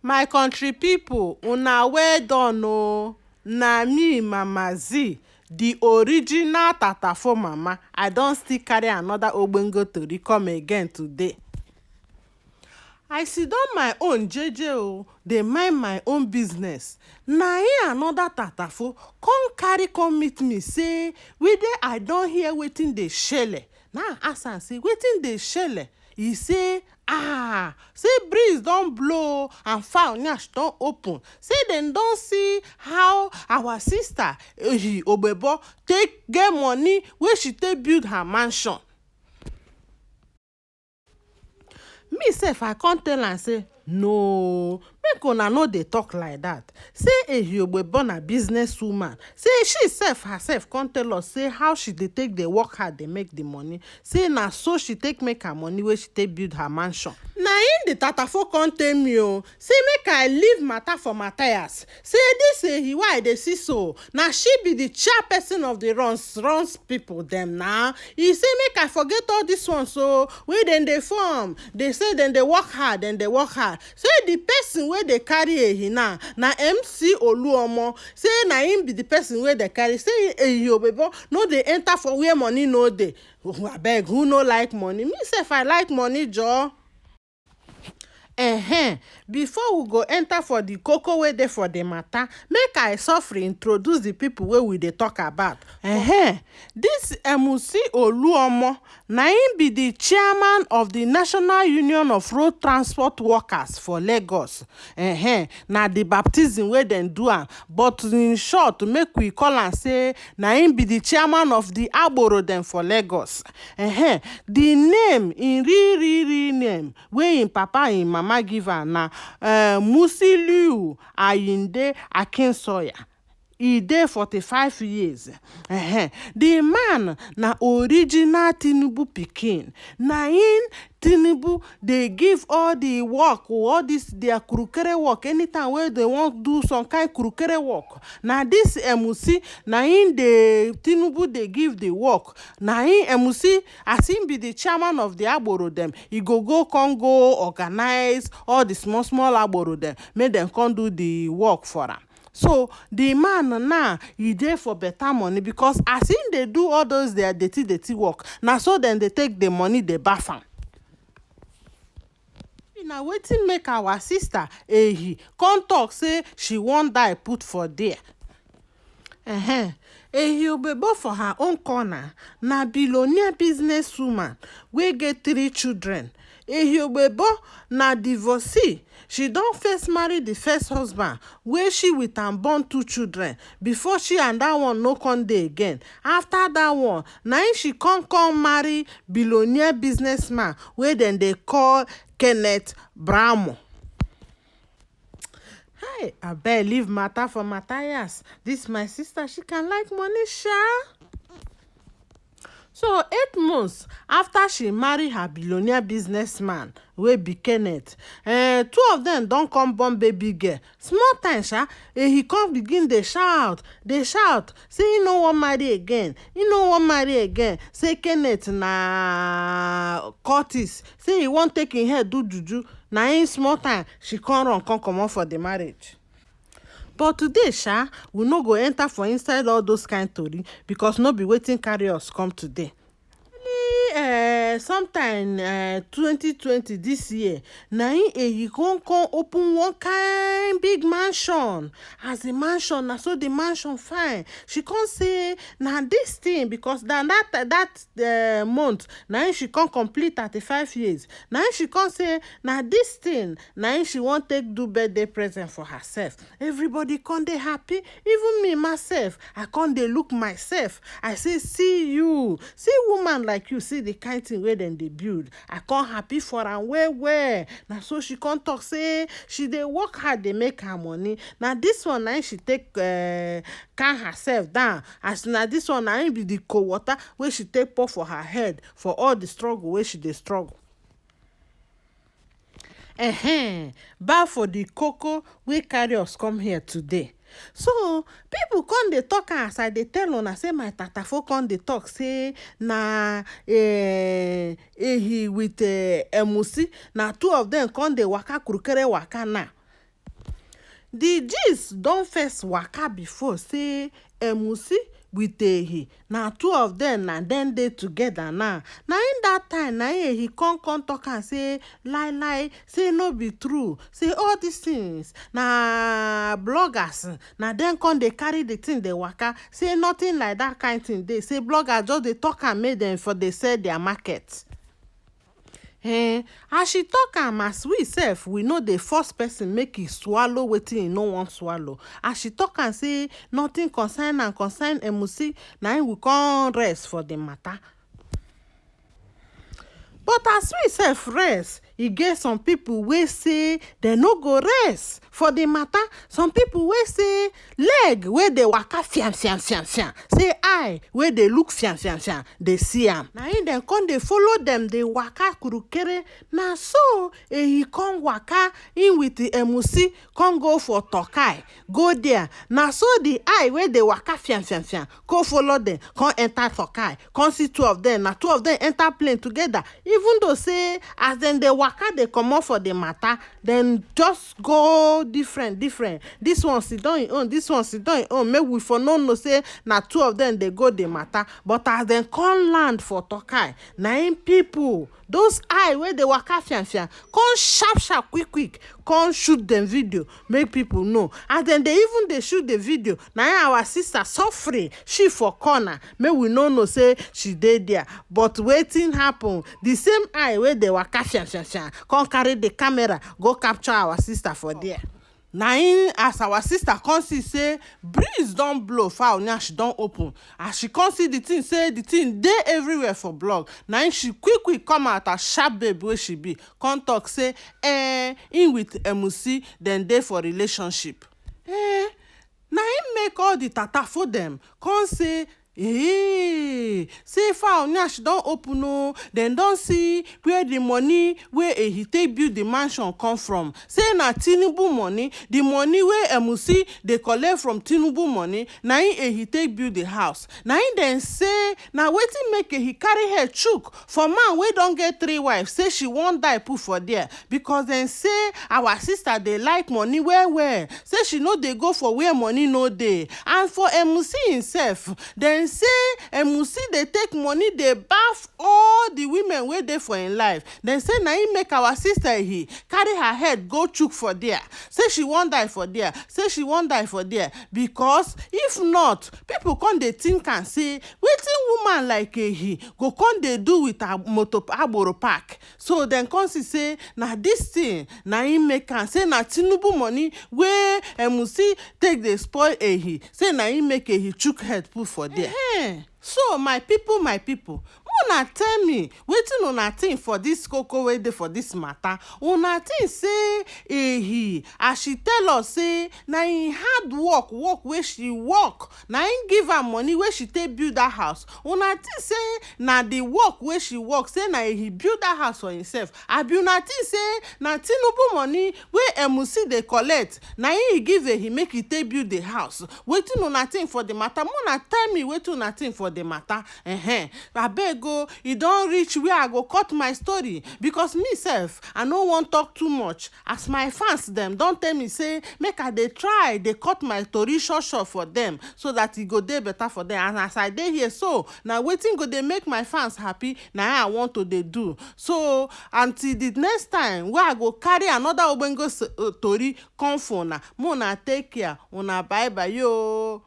My country people, una well done o. Na me, Mama Z, the original Tatafo mama. I don still carry another ogbonge tori come again today. I sidon my own jeje o, dey mind my own business. Na him another Tatafo come carry come meet me say whether I don hear wetin dey shele. Na I ask am say wetin dey shele? E say say breeze don blow and fowl nyash don open, say dem don see how our sister Ogbebo take get money wey she take build her mansion. Me sef I come tell am say no, make una no dey talk like that. Say Ogbebo na business woman. Say she sef herself come tell us say how she dey take dey work hard dey make the money. Say na so she take make her money wey she take build her mansion. Na im the Tatafo come tell me o, say make I leave matter for Matthias. Say this wey I dey see so, na she be the chairperson of the runs people dem na. E say make I forget all this ones so wey dem dey form. Dey say dem dey work hard, dem dey work hard. Say the person wey dey carry ehi now na MC Oluomo. Say na him be the person wey dey carry. Say Ogbebo no dey enter for where money no dey. Abeg, who no like money? Me sef I like money joor. Before we go enter for the koko wey dey for the matter, make I suffer introduce the people wey we dey talk about. This MC Oluomo na him be the chairman of the National Union of Road Transport Workers for Lagos. Na the baptism wey dem do am, but in short make we call am say na him be the chairman of the Agboro dem for Lagos. The name, im real name wey im papa and im mama give am na Musiliu Ayinde Akinsoya. E dey 45 years. The man na original Tinubu pikin. Na him Tinubu dey give all the work, all this their kurukere work. Anytime wey they wan do some kind kurukere work, na this MC na him dey Tinubu dey give the work. Na him MC, as him be the chairman of the Agboro dem, e go come go organize all the small Agboro dem, make dem come do the work for am. So the man now e dey for better money because as him dey do all those their dirty work, na so dem dey take the money dey baff am. Na wetin make our sister Ehi come talk say she wan die put for there. Ehi Ogbebo for her own corner na billionaire business woman wey get 3 children. Ehi Ogbebo na divorcee. She don first marry the first husband wey she with am born 2 children before she and that one no come dey again. After that one, na im she come marry billionaire businessman wey dem dey call Kenneth Bramo. Abeg leave matter for Matthias. This my sister, she can like money sha. So 8 months after she marry her billionaire businessman wey be Kenneth, 2 of them don come born baby girl. Small time sha, he come begin dey shout say he no wan marry again. Say Kenneth na Curtis, say he wan take him head do juju. Na him small time she come run come comot for the marriage. But today sha, we no go enter for inside all those kind tori because no be wetin carry us come today. Sometime 2020 this year, na him come open one kind big mansion. As the mansion, na so the mansion fine. She come say na this thing because that month na him she come complete 35 years. Na him she come say na this thing na him she wan take do birthday present for herself. Everybody come dey happy, even me myself I come dey look myself. I say see woman like you, see the kind thing wey dem dey build. I come happy for am well. Na so she come talk say she dey work hard dey make her money. Na this one na she take calm herself down. As na this one na be the cold water wey she take pour for her head for all the struggle wey she dey struggle. Back for the koko wey carry us come here today. So people come dey talk as I dey tell una say my Tatafo come dey talk say na Ehi with Emusi, na 2 of them come dey waka kurukere waka now. the gist don first waka before say emusi with ehi na two of them na dem dey together now. Na in that time na he come talk am say lie say no be true, say all these things na bloggers na dem come dey carry the thing dey waka, say nothing like that kind thing dey, say bloggers just dey talk am make dem for dey sell their market. As she talk am, as we sef we no dey force person make e swallow wetin e no wan swallow. As she talk am say nothing concern am, concern emusi, na im we come rest for the matter. But as we sef rest, e get some people wey say dem no go rest for the matter. Some people wey say leg wey dey waka fiam, say eye wey dey look fiam, dey see am. Na im dem come dey follow dem dey waka kurukere. Na so he come waka in with the emusi, come go for Tokai, go there. Na so the eye wey dey waka fiam, come follow dem, come enter Tokai, come see two of them. Na two of them enter plane together. Even though say as dem dey waka dey comot for the matter, dem just go different. This one sit down im own, this one sit down im own, make we for no know say na two of them dey go the matter. But as dem come land for Tokai, na im people, those eye wey dey waka fiam, come sharp quick come shoot dem video make people know. As dem dey even dey shoot the video, na our sister suffering she for corner, make we no know say she dey there. But wetin happen, the same eye wey dey waka fiam come carry the camera go capture our sister for there. Na im as our sister come see say breeze don blow, fowl yansh don open. As she come see the thing, say the thing dey everywhere for blog, na im she quick come out as sharp babe wey she be, come talk say im with emusi dem dey for relationship. Na im make all the tatafo dem come say say fowl yansh don open o, dem don see where the money wey he take build the mansion come from. Say na Tinubu money, the money wey emusi dey collect from Tinubu money, na im he take build the house. Na im dem say na wetin make he carry head chook for man wey don get 3 wives, say she wan die put for there, because dem say our sister dey like money well, say she no dey go for where money no dey. And for emusi himself, dem say emusi dey take money dey baff all the women wey dey for im life. Dem say na im make our sister he carry her head go chook for there, say she wan die for there, because if not, people come dey think am say wetin woman like he go come dey do with her motor agboro park. So dem come see say na this thing na im make am, say na Tinubu money wey emusi take dey spoil ehi, say na im make ehi chook head put for there. So my people, una tell me wetin una think for this koko wey dey for this matter. Una think say ehi, as she tell us say na im hard work wey she work, na im give her money wey she take build that house. Una think say na the work wey she work, say na he build that house for himself. Abi una think say na Tinubu money wey emusi dey collect, na he give ehi make he take build the house. Wetin una think for the matter? Una tell me wetin una think for the matter. Abeg o, e don reach where I go cut my story, because me sef I no wan talk too much, as my fans dem don tell me say make I dey try dey cut my story short for them, so that e go dey better for them. And as I dey here so, na wetin go dey make my fans happy na I want to dey do. So until the next time wey I go carry another ogbonge story come for una, take care, una bye yo.